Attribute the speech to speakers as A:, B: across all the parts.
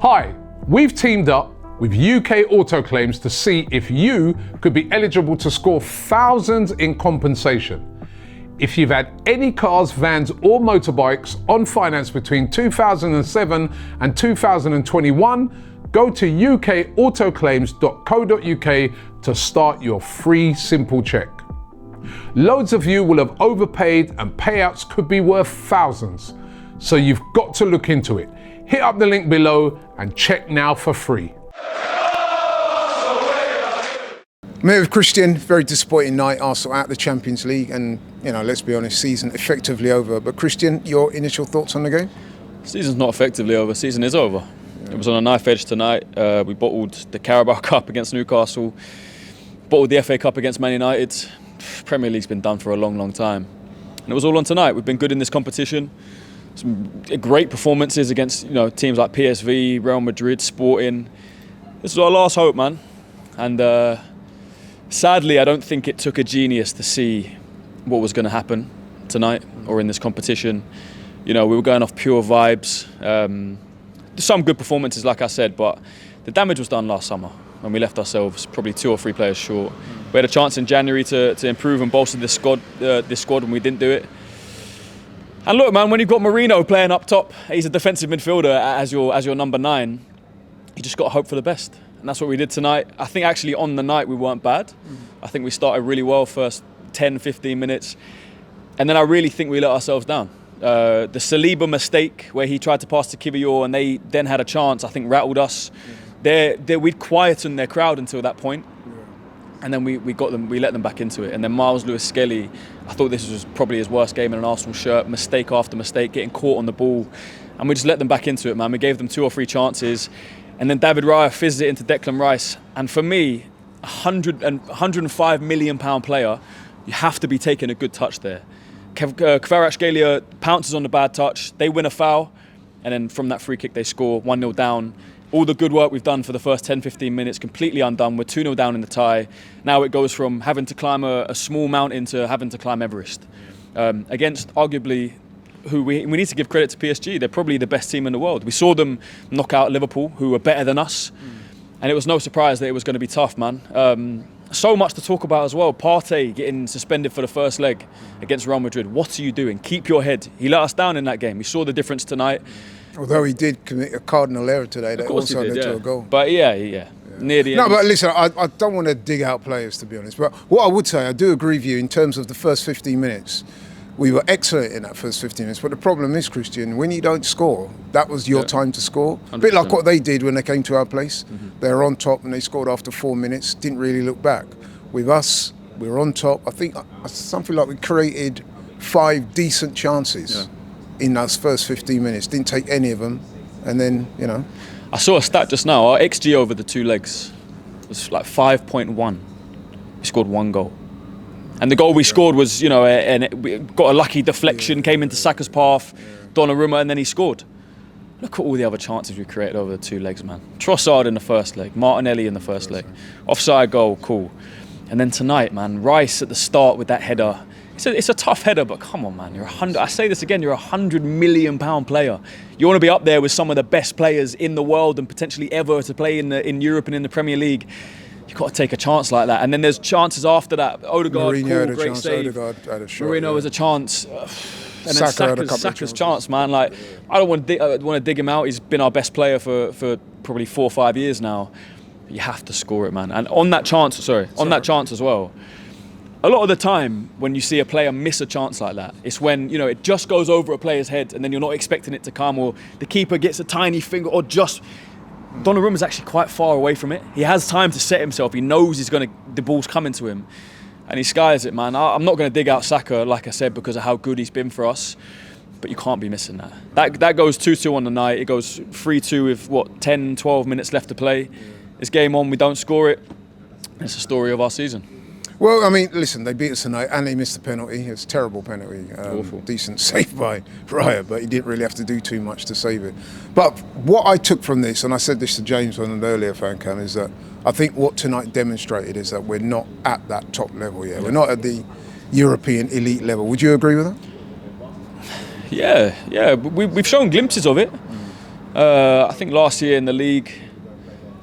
A: Hi, we've teamed up with UK Auto Claims to see if you could be eligible to score thousands in compensation. If you've had any cars, vans or motorbikes on finance between 2007 and 2021, go to ukautoclaims.co.uk to start your free simple check. Loads of you will have overpaid and payouts could be worth thousands, so you've got to look into it. Hit up the link below and check now for free.
B: Met with Christian, very disappointing night. Arsenal out of the Champions League, and let's be honest, season effectively over. But Christian, your initial thoughts on the game?
C: Season's not effectively over. Season is over. Yeah. It was on a knife edge tonight. We bottled the Carabao Cup against Newcastle, bottled the FA Cup against Man United. Premier League's been done for a long, long time, and it was all on tonight. We've been good in this competition. Some great performances against teams like PSG, Real Madrid, Sporting. This is our last hope, man. And sadly, I don't think it took a genius to see what was going to happen tonight or in this competition. We were going off pure vibes. Some good performances, like I said, but the damage was done last summer when we left ourselves probably 2 or 3 players short. We had a chance in January to improve and bolster this squad when we didn't do it. And look, man, when you've got Marino playing up top, he's a defensive midfielder as your number 9. You just got to hope for the best. And that's what we did tonight. I think actually on the night we weren't bad. I think we started really well first 10, 15 minutes. And then I really think we let ourselves down. The Saliba mistake where he tried to pass to Kiwior and they then had a chance, I think rattled us. We'd quietened their crowd until that point. And then we let them back into it. And then Miles Lewis-Skelly, I thought this was probably his worst game in an Arsenal shirt. Mistake after mistake, getting caught on the ball. And we just let them back into it, man. We gave them 2 or 3 chances. And then David Raya fizzed it into Declan Rice. And for me, a £105 million player, you have to be taking a good touch there. Kvaratskhelia pounces on the bad touch. They win a foul. And then from that free kick, they score 1-0 down. All the good work we've done for the first 10, 15 minutes, completely undone. We're 2-0 down in the tie. Now it goes from having to climb a small mountain to having to climb Everest. Against arguably who we need to give credit to PSG. They're probably the best team in the world. We saw them knock out Liverpool, who were better than us. And it was no surprise that it was going to be tough, man. So much to talk about as well. Partey getting suspended for the first leg against Real Madrid. What are you doing? Keep your head. He let us down in that game. We saw the difference tonight.
B: Although he did commit a cardinal error today that also led to a goal.
C: But yeah. Near the end.
B: No, but listen, I don't want to dig out players, to be honest. But what I would say, I do agree with you in terms of the first 15 minutes. We were excellent in that first 15 minutes. But the problem is, Christian, when you don't score, that was your time to score. 100%. A bit like what they did when they came to our place. They were on top and they scored after 4 minutes, didn't really look back. With us, we were on top. I think something like we created 5 decent chances. In those first 15 minutes, didn't take any of them, and then
C: I saw a stat just now. Our XG over the 2 legs was like 5.1. We scored 1 goal, and the goal we scored was and we got a lucky deflection, came into Saka's path, Donnarumma, and then he scored. Look at all the other chances we created over the 2 legs, man. Trossard in the first leg, Martinelli in the first leg, offside goal, cool, and then tonight, man, Rice at the start with that header. It's a tough header, but come on, man. I say this again, you're a £100 million player. You want to be up there with some of the best players in the world and potentially ever to play in Europe and in the Premier League. You've got to take a chance like that. And then there's chances after that. Odegaard, cool, great save.
B: Odegaard had a shot.
C: Marino has a chance. And then Saka's chance, man. Like, I don't want to dig him out. He's been our best player for probably 4 or 5 years now. You have to score it, man. And on that chance as well, a lot of the time when you see a player miss a chance like that, it's when it just goes over a player's head and then you're not expecting it to come, or the keeper gets a tiny finger, or just Donnarumma's actually quite far away from it. He has time to set himself. He knows the ball's coming to him, and he skies it, man. I'm not going to dig out Saka, like I said, because of how good he's been for us. But you can't be missing that. That goes 2-2 on the night. It goes 3-2 with 10, 12 minutes left to play. It's game on. We don't score it. It's the story of our season.
B: Well, I mean, listen, they beat us tonight and they missed the penalty. It was a terrible penalty.
C: Awful. Decent
B: save by Raya, but he didn't really have to do too much to save it. But what I took from this, and I said this to James on an earlier fan cam, is that I think what tonight demonstrated is that we're not at that top level yet. We're not at the European elite level. Would you agree with that?
C: Yeah. We've shown glimpses of it. I think last year in the league,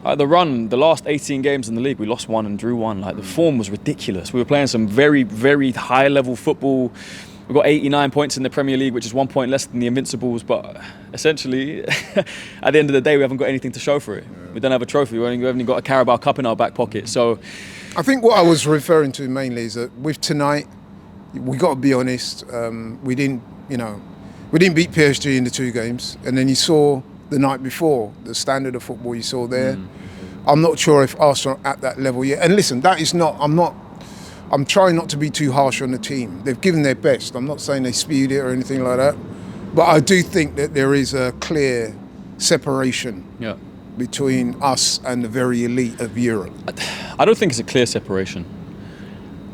C: the last 18 games in the league, we lost one and drew one. Like, the form was ridiculous. We were playing some very, very high-level football. We got 89 points in the Premier League, which is 1 point less than the Invincibles. But essentially, at the end of the day, we haven't got anything to show for it. We don't have a trophy. We haven't got a Carabao Cup in our back pocket. So,
B: I think what I was referring to mainly is that with tonight, we got to be honest. We didn't beat PSG in the 2 games, and then you saw the night before the standard of football you saw there. I'm not sure if Arsenal are at that level yet. And listen, that is not. I'm trying not to be too harsh on the team. They've given their best. I'm not saying they spewed it or anything like that, but I do think that there is a clear separation between us and the very elite of Europe.
C: I don't think it's a clear separation.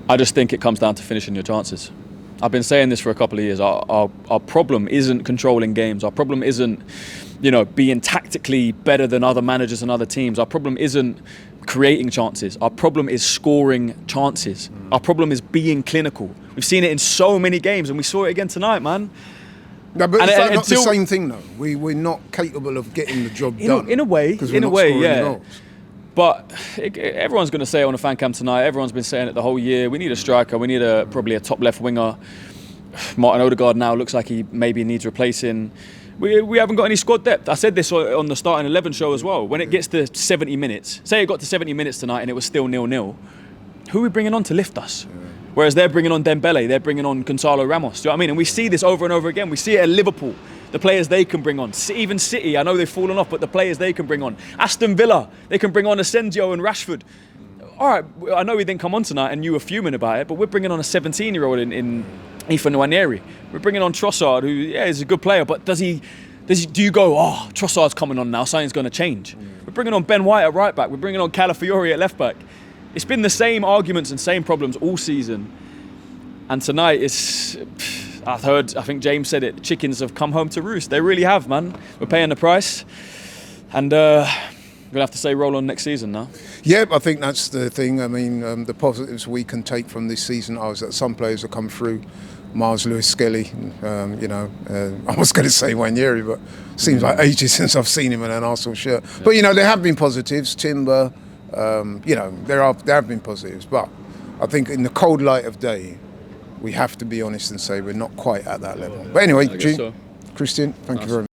C: I just think it comes down to finishing your chances. I've been saying this for a couple of years. Our problem isn't controlling games. Our problem isn't, being tactically better than other managers and other teams. Our problem isn't creating chances. Our problem is scoring chances. Our problem is being clinical. We've seen it in so many games, and we saw it again tonight, man.
B: No, but it's not the same thing, though. We're not capable of getting the job done.
C: In a way, yeah. Goals. But everyone's going to say it on the fan cam tonight. Everyone's been saying it the whole year. We need a striker. We need probably a top left winger. Martin Odegaard now looks like he maybe needs replacing. We haven't got any squad depth. I said this on the starting 11 show as well. When it gets to 70 minutes, say it got to 70 minutes tonight and it was still 0-0, who are we bringing on to lift us? Whereas they're bringing on Dembele, they're bringing on Gonzalo Ramos. Do you know what I mean? And we see this over and over again. We see it at Liverpool. The players they can bring on. Even City, I know they've fallen off, but the players they can bring on. Aston Villa, they can bring on Asensio and Rashford. All right, I know he didn't come on tonight and you were fuming about it, but we're bringing on a 17-year-old in Ethan Nwaneri. We're bringing on Trossard, who, is a good player, but do you go, Trossard's coming on now, something's going to change? We're bringing on Ben White at right back. We're bringing on Calafiori at left back. It's been the same arguments and same problems all season. And tonight, I think James said it, the chickens have come home to roost. They really have, man. We're paying the price. And we're going to have to say roll on next season now.
B: Yeah, I think that's the thing. I mean, the positives we can take from this season are that some players have come through. Miles Lewis-Skelly, I was going to say Nwaneri, but it seems like ages since I've seen him in an Arsenal shirt. Yeah. But, there have been positives. Timber, there have been positives. But I think in the cold light of day, we have to be honest and say we're not quite at that level. But anyway,
C: so.
B: Christian, thank you very much.